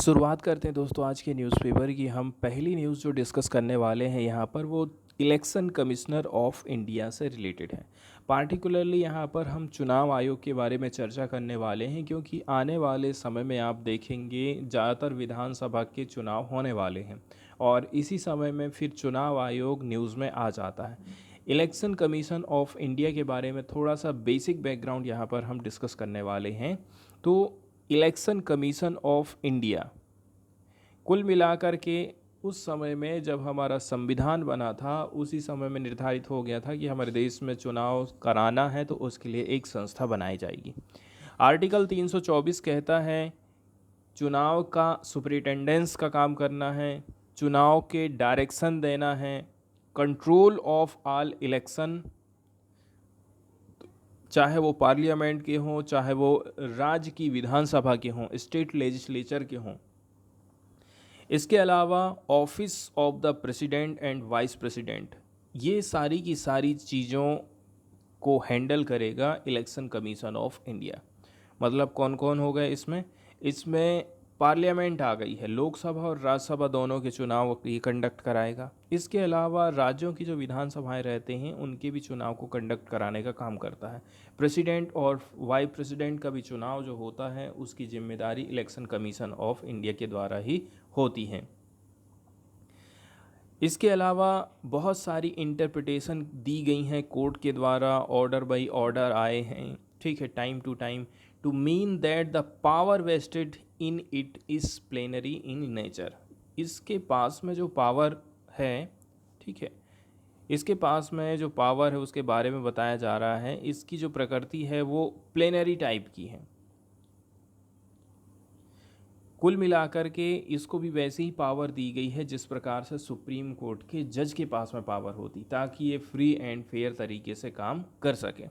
शुरुआत करते हैं दोस्तों आज के न्यूज़पेपर की। हम पहली न्यूज़ जो डिस्कस करने वाले हैं यहाँ पर वो इलेक्शन कमिश्नर ऑफ इंडिया से रिलेटेड है। पार्टिकुलरली यहाँ पर हम चुनाव आयोग के बारे में चर्चा करने वाले हैं, क्योंकि आने वाले समय में आप देखेंगे ज़्यादातर विधानसभा के चुनाव होने वाले हैं और इसी समय में फिर चुनाव आयोग न्यूज़ में आ जाता है। इलेक्शन कमीशन ऑफ इंडिया के बारे में थोड़ा सा बेसिक बैकग्राउंड यहाँ पर हम डिस्कस करने वाले हैं। तो इलेक्शन कमीशन ऑफ इंडिया कुल मिलाकर के उस समय में जब हमारा संविधान बना था उसी समय में निर्धारित हो गया था कि हमारे देश में चुनाव कराना है तो उसके लिए एक संस्था बनाई जाएगी। आर्टिकल 324 कहता है चुनाव का सुपरिटेंडेंस का काम करना है, चुनाव के डायरेक्शन देना है, कंट्रोल ऑफ ऑल इलेक्शन, चाहे वो पार्लियामेंट के हों, चाहे वो राज्य की विधानसभा के हों, स्टेट लेजिस्लेचर के हों। इसके अलावा office of the president and vice president, ये सारी की सारी चीज़ों को हैंडल करेगा इलेक्शन कमीशन ऑफ इंडिया। मतलब कौन कौन हो गए इसमें? इसमें पार्लियामेंट आ गई है, लोकसभा और राज्यसभा दोनों के चुनाव ये कंडक्ट कराएगा। इसके अलावा राज्यों की जो विधानसभाएं रहते हैं उनके भी चुनाव को कंडक्ट कराने का काम करता है। प्रेसिडेंट और वाइस प्रेसिडेंट का भी चुनाव जो होता है उसकी जिम्मेदारी इलेक्शन कमीशन ऑफ इंडिया के द्वारा ही होती है। इसके अलावा बहुत सारी इंटरप्रिटेशन दी गई हैं कोर्ट के द्वारा, ऑर्डर बाई ऑर्डर आए हैं, ठीक है, time to time, to mean that the power vested in it is plenary in nature. इसके पास में जो पावर है, ठीक है, इसके पास में जो पावर है उसके बारे में बताया जा रहा है, इसकी जो प्रकृति है वो प्लेनरी टाइप की है। कुल मिलाकर के इसको भी वैसे ही पावर दी गई है जिस प्रकार से सुप्रीम कोर्ट के जज के पास में पावर होती, ताकि ये फ्री एंड फेयर तरीके से काम कर सके।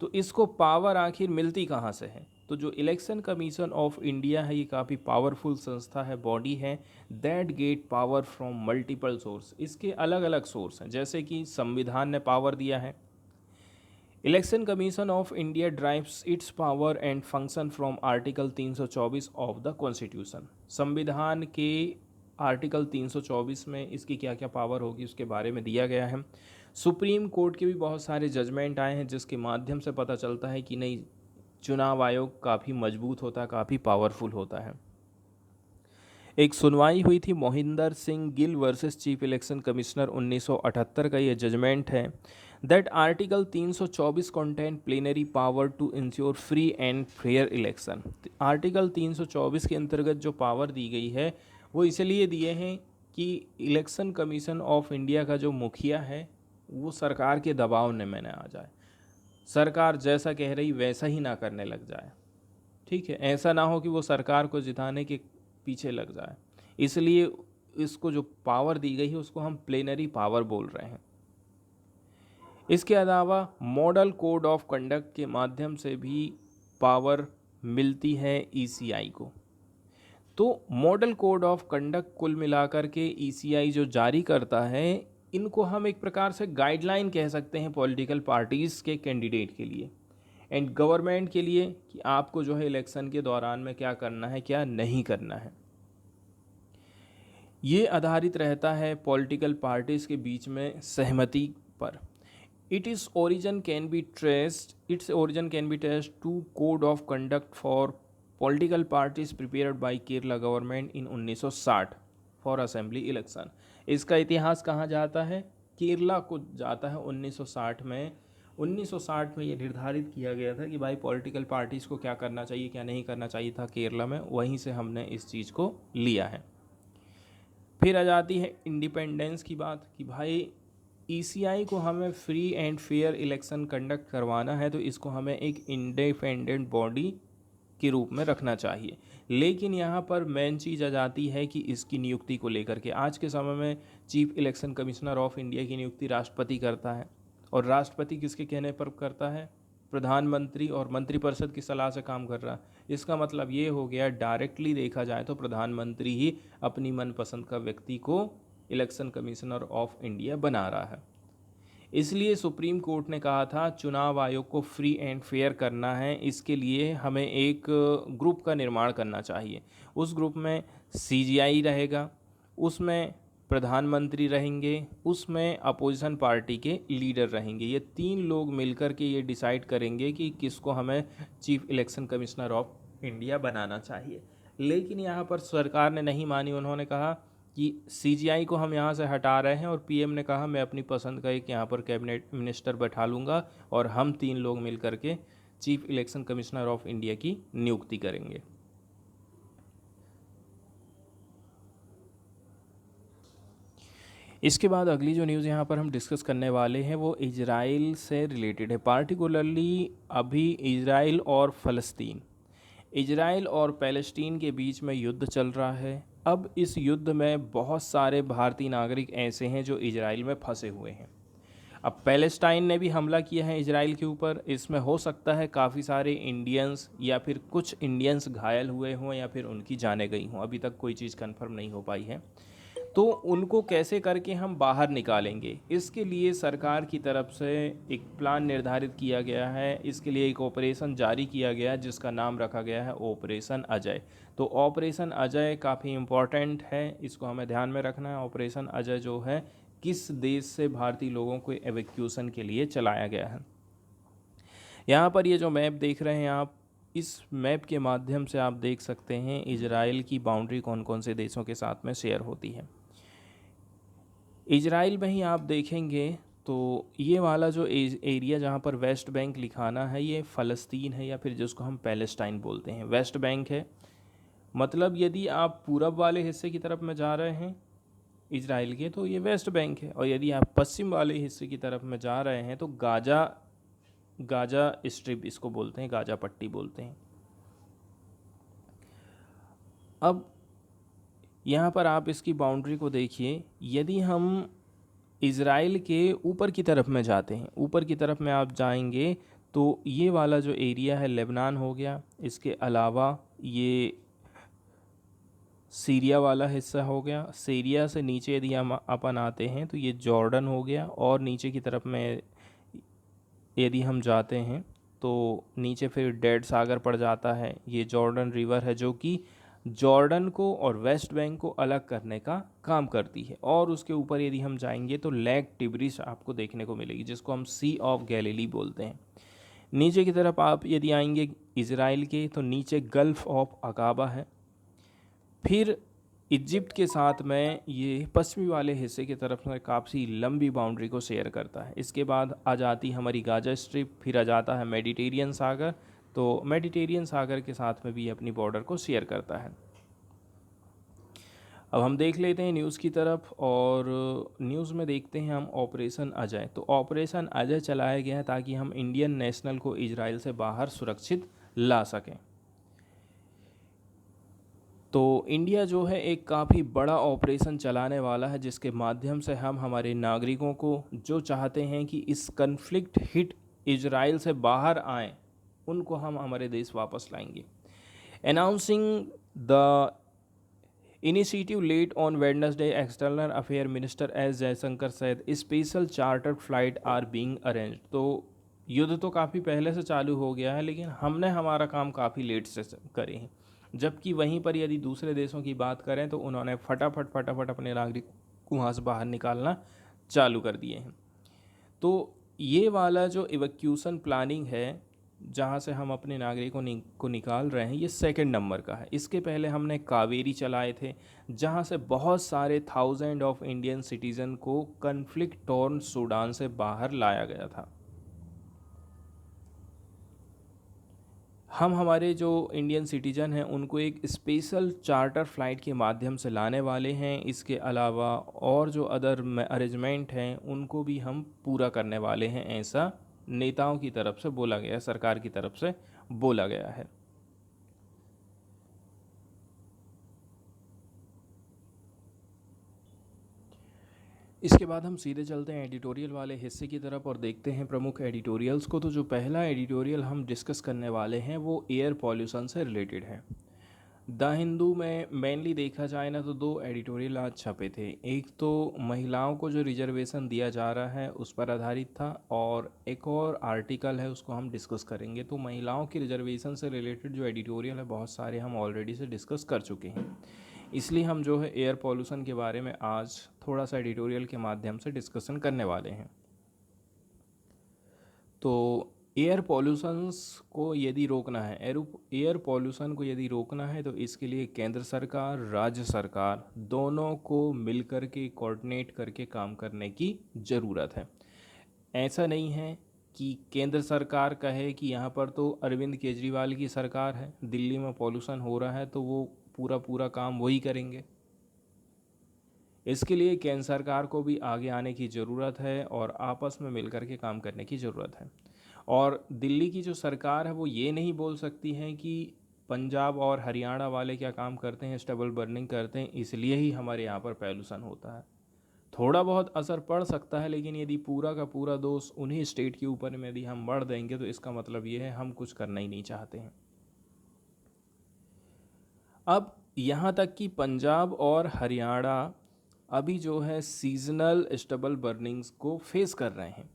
तो इसको पावर आखिर मिलती कहाँ से है? तो जो इलेक्शन कमीशन ऑफ इंडिया है ये काफ़ी पावरफुल संस्था है, बॉडी है, that get power from multiple source. इसके अलग अलग सोर्स हैं, जैसे कि संविधान ने पावर दिया है। Election commission of India drives it's power and function from article 324 of the constitution. संविधान के आर्टिकल 324 में इसकी क्या क्या पावर होगी उसके बारे में दिया गया है। सुप्रीम कोर्ट के भी बहुत सारे जजमेंट आए हैं जिसके माध्यम से पता चलता है कि नहीं, चुनाव आयोग काफ़ी मजबूत होता है, काफ़ी पावरफुल होता है। एक सुनवाई हुई थी Mohinder Singh Gill versus chief election commissioner 1978 का ये जजमेंट है that article 324 contain plenary power to ensure free and fair election. Article 324 के अंतर्गत जो पावर दी गई है वो इसलिए दिए हैं कि इलेक्शन कमीशन ऑफ इंडिया का जो मुखिया है वो सरकार के दबाव में न आ जाए, सरकार जैसा कह रही वैसा ही ना करने लग जाए, ठीक है, ऐसा ना हो कि वो सरकार को जिताने के पीछे लग जाए। इसलिए इसको जो पावर दी गई है उसको हम प्लेनरी पावर बोल रहे हैं। इसके अलावा मॉडल कोड ऑफ कंडक्ट के माध्यम से भी पावर मिलती है ईसीआई को। तो मॉडल कोड ऑफ कंडक्ट कुल मिलाकर के ईसीआई जो जारी करता है, इनको हम एक प्रकार से गाइडलाइन कह सकते हैं पॉलिटिकल पार्टीज़ के कैंडिडेट के लिए एंड गवर्नमेंट के लिए कि आपको जो है इलेक्शन के दौरान में क्या करना है, क्या नहीं करना है। ये आधारित रहता है पॉलिटिकल पार्टीज़ के बीच में सहमति पर। its origin can be traced to code of conduct for political parties prepared by Kerala government in 1960 for assembly election। इसका इतिहास कहाँ जाता है? केरला को जाता है 1960 में। 1960 में ये निर्धारित किया गया था कि भाई पॉलिटिकल पार्टीज़ को क्या करना चाहिए, क्या नहीं करना चाहिए था केरला में, वहीं से हमने इस चीज़ को लिया है। फिर आ जाती है इंडिपेंडेंस की बात कि भाई ईसीआई को हमें free and fair election conduct करवाना है तो इसको हमें एक इंडिपेंडेंट बॉडी के रूप में रखना चाहिए। लेकिन यहाँ पर मेन चीज़ आ जाती है कि इसकी नियुक्ति को लेकर के आज के समय में chief election commissioner of India की नियुक्ति राष्ट्रपति करता है, और राष्ट्रपति किसके कहने पर करता है? प्रधानमंत्री और मंत्रिपरिषद की सलाह से काम कर रहा है। इसका मतलब ये हो गया, डायरेक्टली देखा जाए तो प्रधानमंत्री ही अपनी मनपसंद का व्यक्ति को इलेक्शन कमिश्नर ऑफ इंडिया बना रहा है। इसलिए सुप्रीम कोर्ट ने कहा था चुनाव आयोग को फ्री एंड फेयर करना है, इसके लिए हमें एक ग्रुप का निर्माण करना चाहिए। उस ग्रुप में सीजीआई रहेगा, उसमें प्रधानमंत्री रहेंगे, उसमें अपोजिशन पार्टी के लीडर रहेंगे। ये 3 लोग मिलकर के ये डिसाइड करेंगे कि किसको हमें chief election commissioner of India बनाना चाहिए। लेकिन यहाँ पर सरकार ने नहीं मानी। उन्होंने कहा कि सीजीआई को हम यहाँ से हटा रहे हैं, और पीएम ने कहा मैं अपनी पसंद का एक यहाँ पर कैबिनेट मिनिस्टर बैठा लूँगा और हम 3 लोग मिल करके chief election commissioner of India की नियुक्ति करेंगे। इसके बाद अगली जो न्यूज़ यहाँ पर हम डिस्कस करने वाले हैं वो इजराइल से रिलेटेड है। पार्टिकुलरली अभी इजराइल और फ़लस्तीन, इजराइल और पैलेस्टीन के बीच में युद्ध चल रहा है। अब इस युद्ध में बहुत सारे भारतीय नागरिक ऐसे हैं जो इजराइल में फंसे हुए हैं। अब पैलेस्टाइन ने भी हमला किया है इजराइल के ऊपर। इसमें हो सकता है काफ़ी सारे इंडियंस या फिर कुछ इंडियंस घायल हुए हों या फिर उनकी जानें गई हों। अभी तक कोई चीज़ कंफर्म नहीं हो पाई है। तो उनको कैसे करके हम बाहर निकालेंगे, इसके लिए सरकार की तरफ से एक प्लान निर्धारित किया गया है। इसके लिए एक ऑपरेशन जारी किया गया है जिसका नाम रखा गया है ऑपरेशन अजय। तो ऑपरेशन अजय काफ़ी इम्पॉर्टेंट है, इसको हमें ध्यान में रखना है। ऑपरेशन अजय जो है किस देश से भारतीय लोगों को एवैक्यूएशन के लिए चलाया गया है। यहाँ पर ये जो मैप देख रहे हैं आप, इस मैप के माध्यम से आप देख सकते हैं इजराइल की बाउंड्री कौन कौन से देशों के साथ में शेयर होती है। इजराइल में ही आप देखेंगे तो ये वाला जो एरिया जहाँ पर वेस्ट बैंक लिखाना है ये फ़लस्तीन है, या फिर जिसको हम पैलेस्टाइन बोलते हैं, वेस्ट बैंक है। मतलब यदि आप पूरब वाले हिस्से की तरफ में जा रहे हैं इजराइल के तो ये वेस्ट बैंक है, और यदि आप पश्चिम वाले हिस्से की तरफ में जा रहे हैं तो गाजा स्ट्रिप इसको बोलते हैं, गाजा पट्टी बोलते हैं। अब यहाँ पर आप इसकी बाउंड्री को देखिए। यदि हम इज़राइल के ऊपर की तरफ में जाते हैं, ऊपर की तरफ में आप जाएंगे तो ये वाला जो एरिया है लेबनान हो गया। इसके अलावा ये सीरिया वाला हिस्सा हो गया। सीरिया से नीचे यदि हम अपन आते हैं तो ये जॉर्डन हो गया, और नीचे की तरफ में यदि हम जाते हैं तो नीचे फिर डेड सागर पड़ जाता है। ये जॉर्डन रिवर है जो कि जॉर्डन को और वेस्ट बैंक को अलग करने का काम करती है। और उसके ऊपर यदि हम जाएंगे तो लेक टिब्रिस आपको देखने को मिलेगी जिसको हम सी ऑफ गैलिली बोलते हैं। नीचे की तरफ आप यदि आएंगे इजराइल के तो नीचे गल्फ़ ऑफ अकाबा है। फिर इजिप्ट के साथ में ये पश्चिमी वाले हिस्से की तरफ में काफ़ी लंबी बाउंड्री को शेयर करता है। इसके बाद आ जाती हमारी गाजा स्ट्रिप, फिर आ जाता है मेडिटेरियन सागर। तो मेडिटेरियन सागर के साथ में भी अपनी बॉर्डर को शेयर करता है। अब हम देख लेते हैं न्यूज़ की तरफ, और न्यूज़ में देखते हैं हम ऑपरेशन अजय। तो ऑपरेशन अजय चलाया गया है ताकि हम इंडियन नेशनल को इजराइल से बाहर सुरक्षित ला सकें। तो इंडिया जो है एक काफ़ी बड़ा ऑपरेशन चलाने वाला है जिसके माध्यम से हम हमारे नागरिकों को जो चाहते हैं कि इस कन्फ्लिक्ट हिट इजराइल से बाहर आएँ, उनको हम हमारे देश वापस लाएंगे। Announcing the initiative late on Wednesday, external affair minister S Jaishankar said special chartered flight are being arranged. तो युद्ध तो काफ़ी पहले से चालू हो गया है, लेकिन हमने हमारा काम काफ़ी लेट से करे हैं। जबकि वहीं पर यदि दूसरे देशों की बात करें तो उन्होंने फटाफट अपने नागरिक को वहाँ से बाहर निकालना चालू कर दिए हैं। तो ये वाला जो इवैक्यूएशन प्लानिंग है जहाँ से हम अपने नागरिकों को निकाल रहे हैं, ये सेकंड नंबर का है। इसके पहले हमने कावेरी चलाए थे जहाँ से बहुत सारे थाउजेंड ऑफ इंडियन सिटीज़न को कन्फ्लिक्ट टॉर्न सूडान से बाहर लाया गया था। हम हमारे जो इंडियन सिटीजन हैं उनको एक स्पेशल चार्टर फ़्लाइट के माध्यम से लाने वाले हैं। इसके अलावा और जो अदर अरेंजमेंट हैं उनको भी हम पूरा करने वाले हैं, ऐसा नेताओं की तरफ से बोला गया है, सरकार की तरफ से बोला गया है। इसके बाद हम सीधे चलते हैं एडिटोरियल वाले हिस्से की तरफ और देखते हैं प्रमुख एडिटोरियल्स को। तो जो पहला एडिटोरियल हम डिस्कस करने वाले हैं वो एयर पॉल्यूशन से रिलेटेड है। द हिंदू में मेनली देखा जाए ना तो दो एडिटोरियल आज छपे थे। एक तो महिलाओं को जो रिजर्वेशन दिया जा रहा है उस पर आधारित था, और एक और आर्टिकल है उसको हम डिस्कस करेंगे। तो महिलाओं की रिजर्वेशन से रिलेटेड जो एडिटोरियल है बहुत सारे हम ऑलरेडी से डिस्कस कर चुके हैं, इसलिए हम जो है एयर पॉल्यूशन के बारे में आज थोड़ा सा एडिटोरियल के माध्यम से डिस्कशन करने वाले हैं। तो एयर पॉल्यूशंस को यदि रोकना है, एयर पॉल्यूशन को यदि रोकना है तो इसके लिए केंद्र सरकार, राज्य सरकार दोनों को मिलकर के कोऑर्डिनेट करके काम करने की ज़रूरत है। ऐसा नहीं है कि केंद्र सरकार कहे कि यहाँ पर तो अरविंद केजरीवाल की सरकार है, दिल्ली में पॉल्यूशन हो रहा है तो वो पूरा पूरा काम वही करेंगे। इसके लिए केंद्र सरकार को भी आगे आने की ज़रूरत है और आपस में मिलकर के काम करने की ज़रूरत है। और दिल्ली की जो सरकार है वो ये नहीं बोल सकती है कि पंजाब और हरियाणा वाले क्या काम करते हैं, स्टबल बर्निंग करते हैं, इसलिए ही हमारे यहाँ पर पॉल्यूशन होता है। थोड़ा बहुत असर पड़ सकता है, लेकिन यदि पूरा का पूरा दोष उन्हीं स्टेट के ऊपर में यदि हम बढ़ देंगे तो इसका मतलब ये है हम कुछ करना ही नहीं चाहते हैं। अब यहाँ तक कि पंजाब और हरियाणा अभी जो है सीजनल स्टबल बर्निंग्स को फेस कर रहे हैं।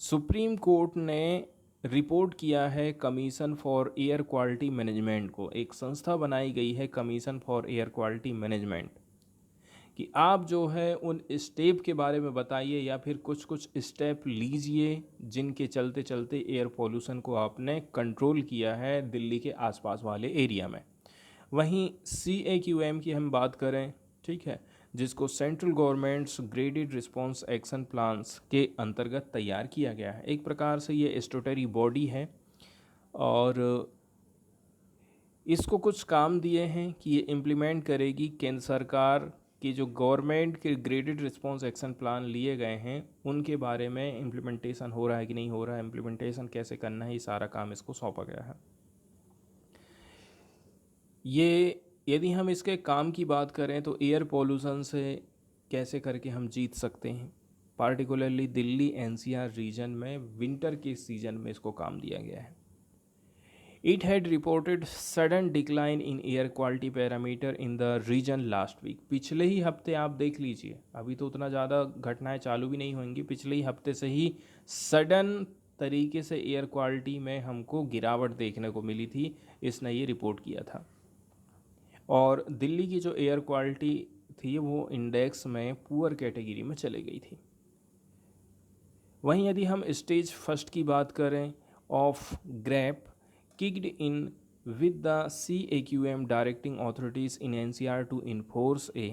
सुप्रीम कोर्ट ने रिपोर्ट किया है commission for air quality management को, एक संस्था बनाई गई है commission for air quality management, कि आप जो है उन स्टेप के बारे में बताइए या फिर कुछ कुछ स्टेप लीजिए जिनके चलते चलते एयर पोल्यूशन को आपने कंट्रोल किया है दिल्ली के आसपास वाले एरिया में। वहीं CAQM की हम बात करें, ठीक है, जिसको central governments graded response action plans के अंतर्गत तैयार किया गया है। एक प्रकार से ये स्टैट्यूटरी बॉडी है और इसको कुछ काम दिए हैं कि ये इम्प्लीमेंट करेगी। केंद्र सरकार की जो गवर्नमेंट के ग्रेडेड रिस्पॉन्स एक्शन प्लान लिए गए हैं उनके बारे में इम्प्लीमेंटेशन हो रहा है कि नहीं हो रहा है, इम्प्लीमेंटेशन कैसे करना है, ये सारा काम इसको सौंपा गया है। ये यदि हम इसके काम की बात करें तो एयर पोल्यूशन से कैसे करके हम जीत सकते हैं, पार्टिकुलरली दिल्ली NCR रीजन में विंटर के सीजन में इसको काम दिया गया है। It had reported sudden decline in air quality parameter in the region last week। पिछले ही हफ्ते आप देख लीजिए, अभी तो उतना ज़्यादा घटनाएं चालू भी नहीं होंगी, पिछले ही हफ्ते से ही सडन तरीके से एयर क्वालिटी में हमको गिरावट देखने को मिली थी, इसने ये रिपोर्ट किया था। और दिल्ली की जो एयर क्वालिटी थी वो इंडेक्स में पुअर कैटेगरी में चली गई थी। वहीं यदि हम स्टेज फर्स्ट की बात करें, of grab kicked in with the CAQM directing authorities in NCR to enforce a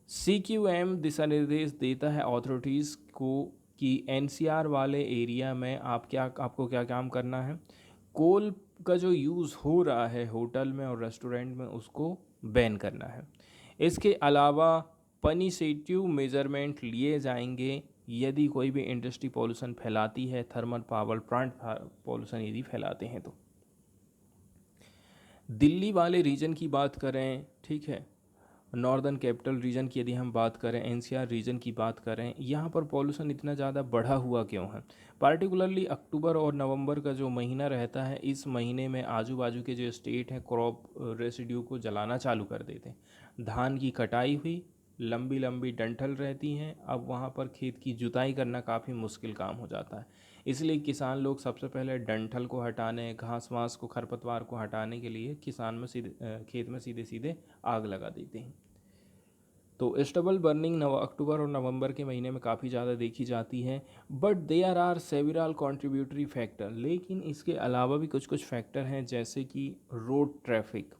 CQM दिशा निर्देश देता है अथॉरिटीज़ को कि NCR वाले एरिया में आपको क्या काम करना है। कोल का जो यूज़ हो रहा है होटल में और रेस्टोरेंट में उसको बैन करना है। इसके अलावा पनिशेटिव मेजरमेंट लिए जाएंगे यदि कोई भी इंडस्ट्री पॉल्यूशन फैलाती है, थर्मल पावर प्लांट पॉल्यूशन यदि फैलाते हैं तो। दिल्ली वाले रीजन की बात करें, ठीक है, नॉर्दर्न कैपिटल रीजन की यदि हम बात करें, NCR रीजन की बात करें, यहाँ पर पॉल्यूशन इतना ज़्यादा बढ़ा हुआ क्यों है। पार्टिकुलरली अक्टूबर और नवंबर का जो महीना रहता है, इस महीने में आजू बाजू के जो स्टेट हैं क्रॉप रेसिड्यू को जलाना चालू कर देते हैं। धान की कटाई हुई, लंबी लंबी डंठल रहती हैं, अब वहाँ पर खेत की जुताई करना काफ़ी मुश्किल काम हो जाता है। इसलिए किसान लोग सबसे पहले डंठल को हटाने, घास वास को, खरपतवार को हटाने के लिए खेत में सीधे सीधे आग लगा देते हैं। तो स्टबल बर्निंग अक्टूबर और नवंबर के महीने में काफ़ी ज़्यादा देखी जाती है। But there are several contributory factor, लेकिन इसके अलावा भी कुछ कुछ फैक्टर हैं, जैसे कि रोड ट्रैफिक,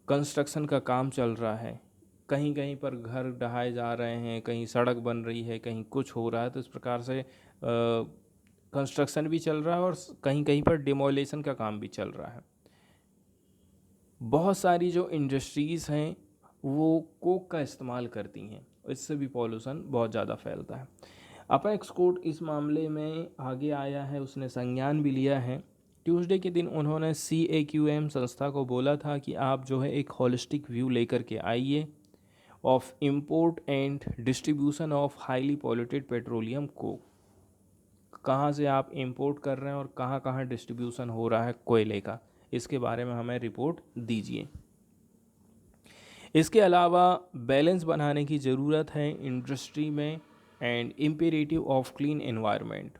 कंस्ट्रक्शन का काम चल रहा है, कहीं कहीं पर घर ढहाए जा रहे हैं, कहीं सड़क बन रही है, कहीं कुछ हो रहा है, तो इस प्रकार से कंस्ट्रक्शन भी चल रहा है और कहीं कहीं पर डिमोलेशन का काम भी चल रहा है। बहुत सारी जो इंडस्ट्रीज़ हैं वो कोक का इस्तेमाल करती हैं, इससे भी पॉल्यूशन बहुत ज़्यादा फैलता है। अपेक्स कोर्ट इस मामले में आगे आया है, उसने संज्ञान भी लिया है। ट्यूसडे के दिन उन्होंने CAQM संस्था को बोला था कि आप जो है एक होलिस्टिक व्यू लेकर के आइए of import and distribution of highly polluted petroleum Coke, कहाँ से आप इंपोर्ट कर रहे हैं और कहाँ कहाँ डिस्ट्रीब्यूशन हो रहा है कोयले का, इसके बारे में हमें रिपोर्ट दीजिए। इसके अलावा बैलेंस बनाने की ज़रूरत है इंडस्ट्री में and imperative of clean environment.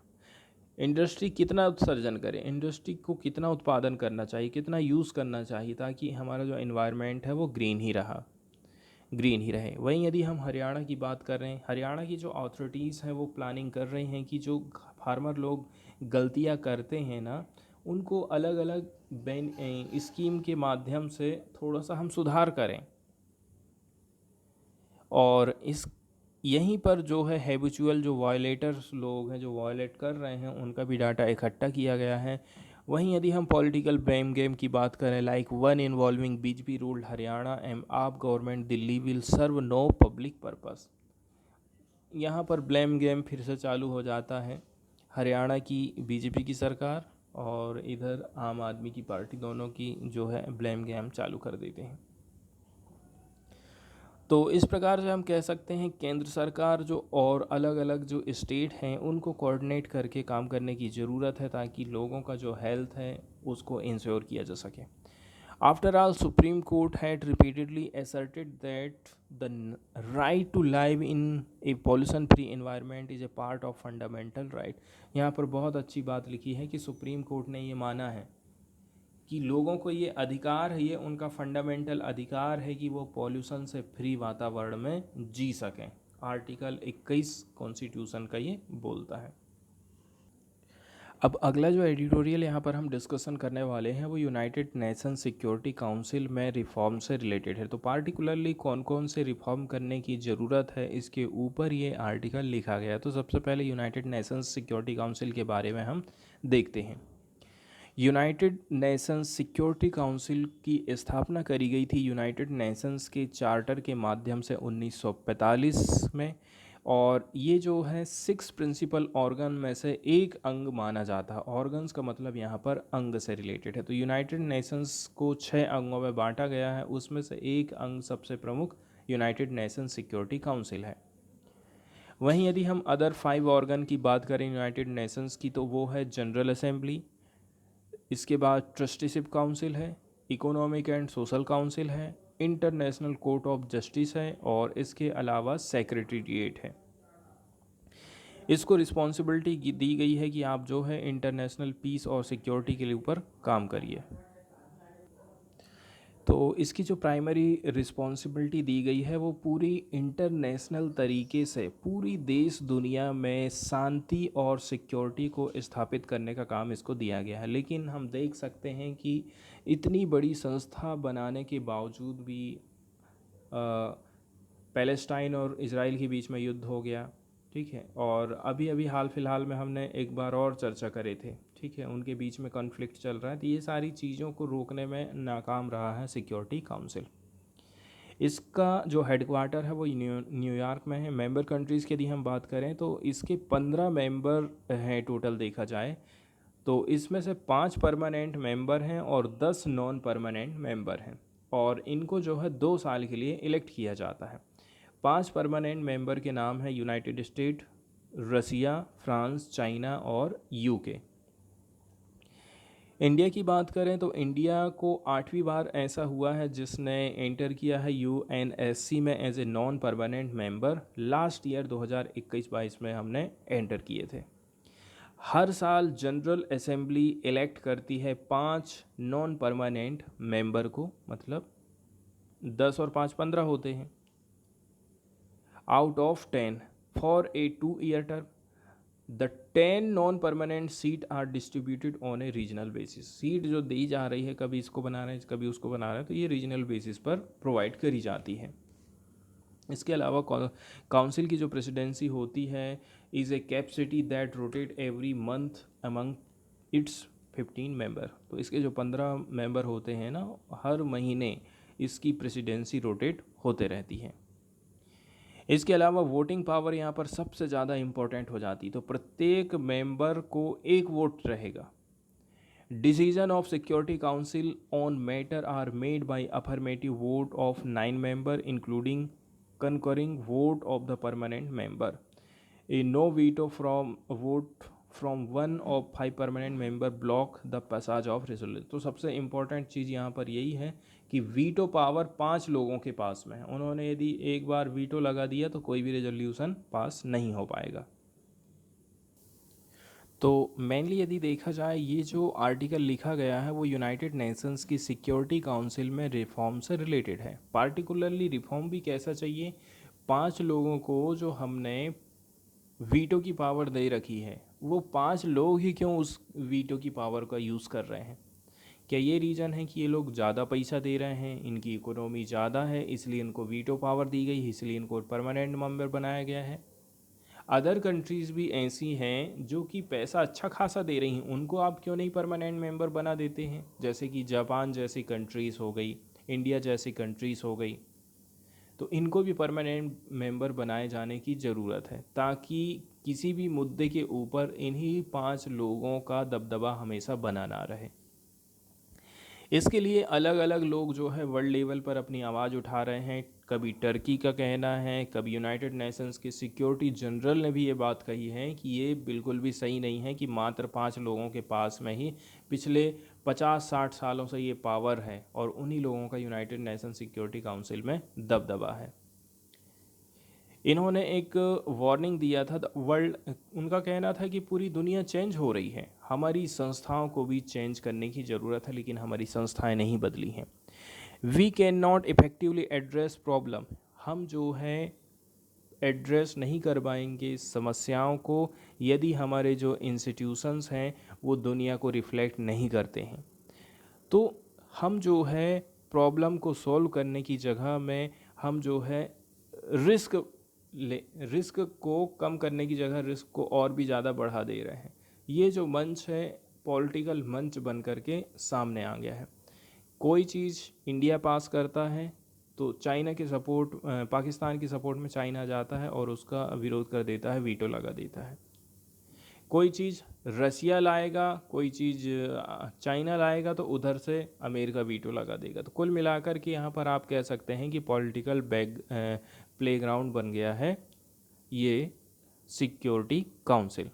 Industry कितना उत्सर्जन करे, इंडस्ट्री को कितना उत्पादन करना चाहिए, कितना यूज़ करना चाहिए, ताकि हमारा जो एनवायरनमेंट है वो ग्रीन ही रहे। वहीं यदि हम हरियाणा की बात कर रहे हैं, हरियाणा की जो अथॉरिटीज़ हैं वो प्लानिंग कर रही हैं कि जो फार्मर लोग गलतियां करते हैं ना, उनको अलग अलग स्कीम के माध्यम से थोड़ा सा हम सुधार करें। और इस यहीं पर जो है हैबिचुअल जो वायलेटर्स लोग हैं, जो वायलेट कर रहे हैं, उनका भी डाटा इकट्ठा किया गया है। वहीं यदि हम पॉलिटिकल ब्लेम गेम की बात करें, like one involving BJP ruled Haryana and AAP government Delhi will serve no public purpose, यहाँ पर ब्लेम गेम फिर से चालू हो जाता है। हरियाणा की बीजेपी की सरकार और इधर आम आदमी की पार्टी, दोनों की जो है ब्लेम गेम चालू कर देते हैं। तो इस प्रकार से हम कह सकते हैं केंद्र सरकार जो और अलग अलग जो स्टेट हैं उनको कोऑर्डिनेट करके काम करने की ज़रूरत है, ताकि लोगों का जो हेल्थ है उसको इंश्योर किया जा सके। After all, supreme court had repeatedly asserted that the right to live in a pollution free environment is a part of fundamental right. यहाँ पर बहुत अच्छी बात लिखी है कि सुप्रीम कोर्ट ने ये माना है कि लोगों को ये अधिकार है, ये उनका फंडामेंटल अधिकार है कि वो पॉल्यूशन से फ्री वातावरण में जी सकें। आर्टिकल 21 कॉन्स्टिट्यूशन का ये बोलता है। अब अगला जो एडिटोरियल यहाँ पर हम डिस्कशन करने वाले हैं वो यूनाइटेड नेशन सिक्योरिटी काउंसिल में रिफॉर्म से रिलेटेड है। तो पार्टिकुलरली कौन कौन से रिफॉर्म करने की ज़रूरत है, इसके ऊपर ये आर्टिकल लिखा गया है। तो सबसे पहले यूनाइटेड नेशंस सिक्योरिटी काउंसिल के बारे में हम देखते हैं। यूनाइटेड नेशंस सिक्योरिटी काउंसिल की स्थापना करी गई थी यूनाइटेड नेशंस के चार्टर के माध्यम से 1945 में, और ये जो है 6 प्रिंसिपल ऑर्गन में से एक अंग माना जाता है। ऑर्गन्स का मतलब यहाँ पर अंग से रिलेटेड है। तो यूनाइटेड नेशंस को 6 अंगों में बांटा गया है, उसमें से एक अंग सबसे प्रमुख यूनाइटेड नेशंस सिक्योरिटी काउंसिल है। वहीं यदि हम अदर 5 ऑर्गन की बात करें यूनाइटेड नेशंस की, तो वो है जनरल असेंबली, इसके बाद ट्रस्टीशिप काउंसिल है, इकोनॉमिक एंड सोशल काउंसिल है, इंटरनेशनल कोर्ट ऑफ जस्टिस है, और इसके अलावा सेक्रेटेरिएट है। इसको रिस्पॉन्सिबिलिटी दी गई है कि आप जो है इंटरनेशनल पीस और सिक्योरिटी के लिए ऊपर काम करिए। तो इसकी जो प्राइमरी रिस्पॉन्सिबिलिटी दी गई है वो पूरी इंटरनेशनल तरीके से पूरी देश दुनिया में शांति और सिक्योरिटी को स्थापित करने का काम इसको दिया गया है। लेकिन हम देख सकते हैं कि इतनी बड़ी संस्था बनाने के बावजूद भी पैलेस्टाइन और इज़राइल के बीच में युद्ध हो गया, ठीक है। और अभी अभी हाल फिलहाल में हमने एक बार और चर्चा करे थे, ठीक है, उनके बीच में कॉन्फ्लिक्ट चल रहा है। तो ये सारी चीज़ों को रोकने में नाकाम रहा है सिक्योरिटी काउंसिल। इसका जो हेडक्वार्टर है वो न्यूयॉर्क में है। मेंबर कंट्रीज़ की यदि हम बात करें तो इसके 15 मेंबर हैं टोटल देखा जाए, तो इसमें से 5 परमानेंट मेंबर हैं और 10 नॉन परमानेंट मेंबर हैं, और इनको जो है 2 साल के लिए इलेक्ट किया जाता है। 5 परमानेंट मेंबर के नाम है यूनाइटेड स्टेट, रसिया, फ्रांस, चाइना और यूके। इंडिया की बात करें तो इंडिया को 8वीं बार ऐसा हुआ है जिसने एंटर किया है यूएनएससी में as a non permanent member. Last year 2021-22 में हमने एंटर किए थे। हर साल जनरल असेंबली इलेक्ट करती है 5 नॉन परमानेंट मेंबर को, मतलब 10 और 5 15 होते हैं, out of 10 for a 2-year term. The 10 non permanent seat are distributed on a regional basis. Seat जो दी जा रही है, कभी इसको बना रहे हैं कभी उसको बना रहे हैं, तो ये रीजनल बेसिस पर प्रोवाइड करी जाती है। इसके अलावा काउंसिल की जो प्रेसिडेंसी होती है is a capacity that rotate every month among it's 15 member. तो इसके जो 15 मेंबर होते हैं ना, हर महीने इसकी प्रेसिडेंसी रोटेट होते रहती है। इसके अलावा वोटिंग पावर यहाँ पर सबसे ज़्यादा इम्पोर्टेंट हो जाती, तो प्रत्येक मेंबर को एक वोट रहेगा। Decision of security council on matter are made by affirmative vote of 9 member including concurring vote of the permanent member. A no veto from vote from one of 5 permanent member block the पैसाज of resolution. तो सबसे important चीज़ यहाँ पर यही है कि veto power 5 लोगों के पास में है। उन्होंने यदि एक बार वीटो लगा दिया तो कोई भी रेजोल्यूशन पास नहीं हो पाएगा। तो मेनली यदि देखा जाए, ये जो आर्टिकल लिखा गया है वो यूनाइटेड नेशंस की सिक्योरिटी काउंसिल में रिफॉर्म से रिलेटेड है। पार्टिकुलरली रिफॉर्म भी कैसा चाहिए, 5 लोगों को जो हमने वीटो की पावर दे रखी है, वो 5 लोग ही क्यों उस वीटो की पावर का यूज़ कर रहे हैं? क्या ये रीज़न है कि ये लोग ज़्यादा पैसा दे रहे हैं, इनकी इकोनॉमी ज़्यादा है, इसलिए इनको वीटो पावर दी गई, इसलिए इनको परमानेंट मेंबर बनाया गया है? अदर कंट्रीज़ भी ऐसी हैं जो कि पैसा अच्छा खासा दे रही हैं, उनको आप क्यों नहीं परमानेंट मेंबर बना देते हैं? जैसे कि जापान जैसी कंट्रीज़ हो गई, इंडिया जैसी कंट्रीज़ हो गई, तो इनको भी परमानेंट मेंबर बनाए जाने की ज़रूरत है, ताकि किसी भी मुद्दे के ऊपर इन्हीं 5 लोगों का दबदबा हमेशा बना ना रहे। इसके लिए अलग अलग लोग जो है वर्ल्ड लेवल पर अपनी आवाज़ उठा रहे हैं। कभी टर्की का कहना है, कभी यूनाइटेड नेशंस के सिक्योरिटी जनरल ने भी ये बात कही है कि ये बिल्कुल भी सही नहीं है कि मात्र 5 लोगों के पास में ही पिछले 50-60 सालों से ये पावर है और उन्हीं लोगों का यूनाइटेड नेशन सिक्योरिटी काउंसिल में दबदबा है। इन्होंने एक वार्निंग दिया था वर्ल्ड, उनका कहना था कि पूरी दुनिया चेंज हो रही है, हमारी संस्थाओं को भी चेंज करने की ज़रूरत है, लेकिन हमारी संस्थाएं नहीं बदली हैं। We can not effectively address problem, हम जो है एड्रेस नहीं कर पाएंगे समस्याओं को यदि हमारे जो इंस्टीट्यूशंस हैं वो दुनिया को रिफ्लेक्ट नहीं करते हैं। तो हम जो है प्रॉब्लम को सॉल्व करने की जगह में हम जो है रिस्क को कम करने की जगह रिस्क को और भी ज़्यादा बढ़ा दे रहे हैं। ये जो मंच है पॉलिटिकल मंच बन करके सामने आ गया है। कोई चीज़ इंडिया पास करता है तो चाइना के सपोर्ट, पाकिस्तान की सपोर्ट में चाइना जाता है और उसका विरोध कर देता है, वीटो लगा देता है। कोई चीज़ रसिया लाएगा, कोई चीज़ चाइना लाएगा तो उधर से अमेरिका वीटो लगा देगा। तो कुल मिलाकर के यहाँ पर आप कह सकते हैं कि पॉलिटिकल प्लेग्राउंड बन गया है ये सिक्योरिटी काउंसिल।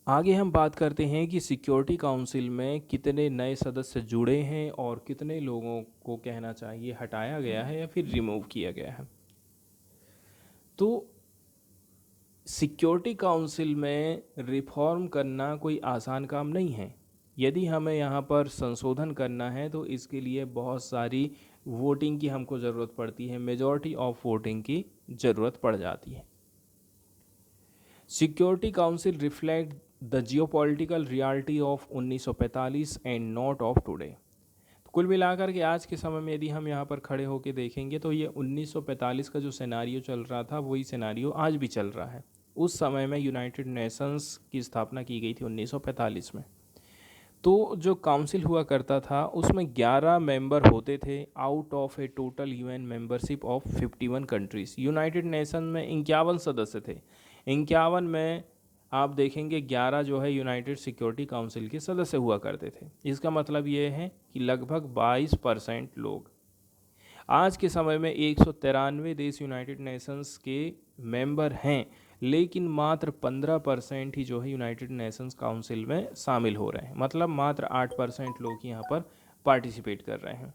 आगे हम बात करते हैं कि सिक्योरिटी काउंसिल में कितने नए सदस्य जुड़े हैं और कितने लोगों को कहना चाहिए हटाया गया है या फिर रिमूव किया गया है। तो सिक्योरिटी काउंसिल में रिफॉर्म करना कोई आसान काम नहीं है। यदि हमें यहाँ पर संशोधन करना है तो इसके लिए बहुत सारी वोटिंग की हमको ज़रूरत पड़ती है, मेजॉरिटी ऑफ वोटिंग की ज़रूरत पड़ जाती है। Security council reflect the geopolitical reality of 1945 and not of today. कुल मिलाकर के आज के समय में यदि हम यहाँ पर खड़े होकर देखेंगे तो ये 1945 का जो सिनेरियो चल रहा था वही सिनेरियो आज भी चल रहा है। उस समय में यूनाइटेड नेशंस की स्थापना की गई थी 1945 में। तो जो काउंसिल हुआ करता था उसमें 11 मेंबर होते थे out of A total UN membership of 51 countries. United nation में 51 सदस्य थे। 51 में आप देखेंगे 11 जो है यूनाइटेड सिक्योरिटी काउंसिल के सदस्य हुआ करते थे। इसका मतलब ये है कि लगभग 22% लोग। आज के समय में 193 देश यूनाइटेड नेशंस के मेंबर हैं, लेकिन मात्र 15% ही जो है यूनाइटेड नेशंस काउंसिल में शामिल हो रहे हैं। मतलब मात्र 8% लोग यहाँ पर पार्टिसिपेट कर रहे हैं।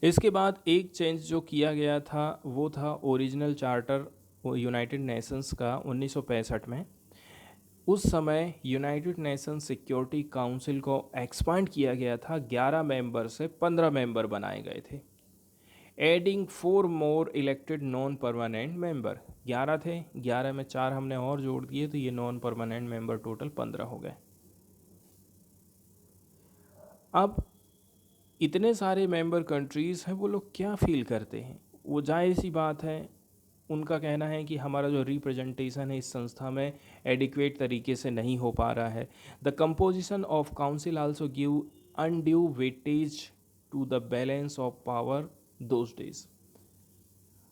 इसके बाद एक चेंज जो किया गया था वो था ओरिजिनल चार्टर यूनाइटेड नेशंस का 1965 में। उस समय यूनाइटेड नेशंस सिक्योरिटी काउंसिल को एक्सपांड किया गया था, 11 मेंबर से 15 मेंबर बनाए गए थे, एडिंग 4 मोर इलेक्टेड नॉन परमानेंट मेंबर। 11 थे, 11 में 4 हमने और जोड़ दिए तो ये नॉन परमानेंट मेंबर टोटल 15 हो गए। अब इतने सारे मेंबर कंट्रीज़ हैं, वो लोग क्या फील करते हैं? वो जाहिर सी बात है, उनका कहना है कि हमारा जो रिप्रेजेंटेशन है इस संस्था में एडिक्वेट तरीके से नहीं हो पा रहा है। The composition of council also give undue weightage to the balance of power those days.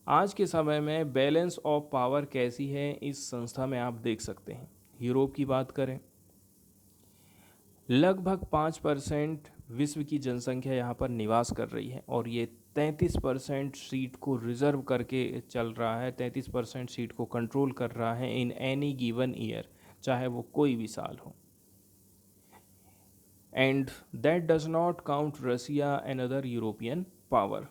आज के समय में बैलेंस ऑफ पावर कैसी है इस संस्था में आप देख सकते हैं। यूरोप की बात करें, लगभग 5% विश्व की जनसंख्या यहाँ पर निवास कर रही है और ये 33% सीट को रिजर्व करके चल रहा है, 33% सीट को कंट्रोल कर रहा है इन एनी गिवन ईयर, चाहे वो कोई भी साल हो। And that does not count Russia and other European power.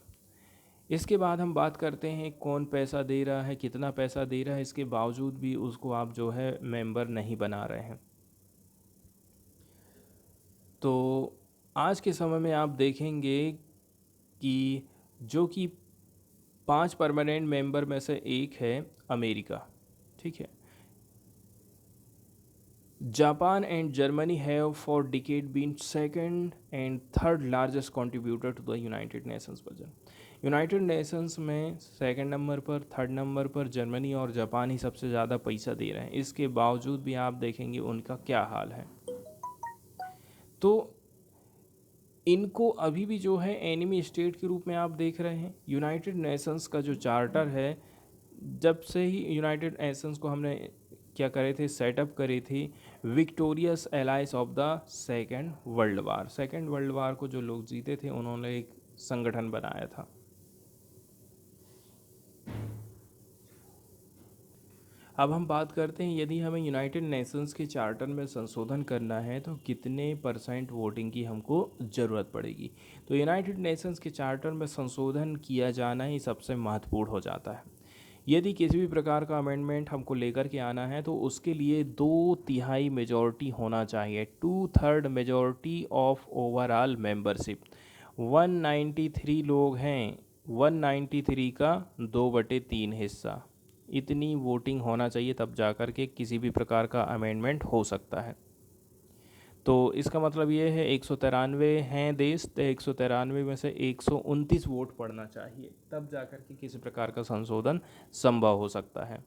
इसके बाद हम बात करते हैं कौन पैसा दे रहा है, कितना पैसा दे रहा है, इसके बावजूद भी उसको आप जो है मेंबर नहीं बना रहे हैं। तो आज के समय में आप देखेंगे कि जो कि 5 परमानेंट मेंबर में से एक है अमेरिका, ठीक है। Japan and Germany have for decade been second and third largest contributor to the United Nations budget. United Nations में सेकंड नंबर पर, थर्ड नंबर पर जर्मनी और जापान ही सबसे ज़्यादा पैसा दे रहे हैं। इसके बावजूद भी आप देखेंगे उनका क्या हाल है। तो इनको अभी भी जो है एनिमी स्टेट के रूप में आप देख रहे हैं। यूनाइटेड नेशंस का जो चार्टर है, जब से ही यूनाइटेड नेशंस को हमने क्या करे थे, सेटअप करे थे victorious alias of the second world war. Second world war को जो लोग जीते थे उन्होंने एक संगठन बनाया था। अब हम बात करते हैं यदि हमें यूनाइटेड नेशंस के चार्टर में संशोधन करना है तो कितने % वोटिंग की हमको ज़रूरत पड़ेगी। तो यूनाइटेड नेशंस के चार्टर में संशोधन किया जाना ही सबसे महत्वपूर्ण हो जाता है। यदि किसी भी प्रकार का अमेंडमेंट हमको लेकर के आना है तो उसके लिए 2/3 मेजॉरिटी होना चाहिए, 2/3 मेजॉरिटी ऑफ ओवरऑल मेंबरशिप। 193 लोग हैं, 193 का 2/3 हिस्सा, इतनी वोटिंग होना चाहिए, तब जाकर के किसी भी प्रकार का अमेंडमेंट हो सकता है। तो इसका मतलब ये है 193 हैं देश, तो 193 में से 129 वोट पड़ना चाहिए, तब जाकर के किसी प्रकार का संशोधन संभव हो सकता है।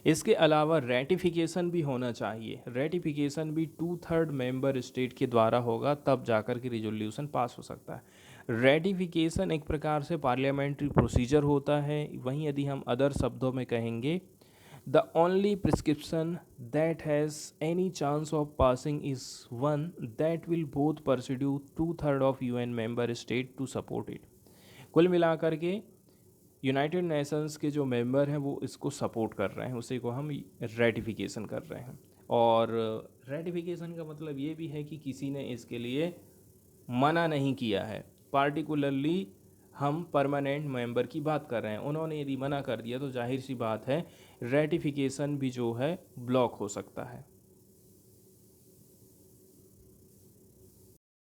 इसके अलावा रेटिफिकेशन भी होना चाहिए। रेटिफिकेशन भी 2/3 मेंबर स्टेट के द्वारा होगा, तब जाकर के रिजोल्यूशन पास हो सकता है। रेटिफिकेशन एक प्रकार से पार्लियामेंट्री प्रोसीजर होता है। वहीं यदि हम अदर शब्दों में कहेंगे, the only prescription that has any chance of passing is one that will both pursue 2/3 of UN member state to support it. कुल मिलाकर के यूनाइटेड नेशंस के जो मेंबर हैं वो इसको सपोर्ट कर रहे हैं, उसी को हम रेटिफिकेशन कर रहे हैं। और रेटिफिकेशन का मतलब ये भी है कि किसी ने इसके लिए मना नहीं किया है। पार्टिकुलरली हम परमानेंट मेंबर की बात कर रहे हैं, उन्होंने यदि मना कर दिया तो जाहिर सी बात है रेटिफिकेशन भी जो है ब्लॉक हो सकता है।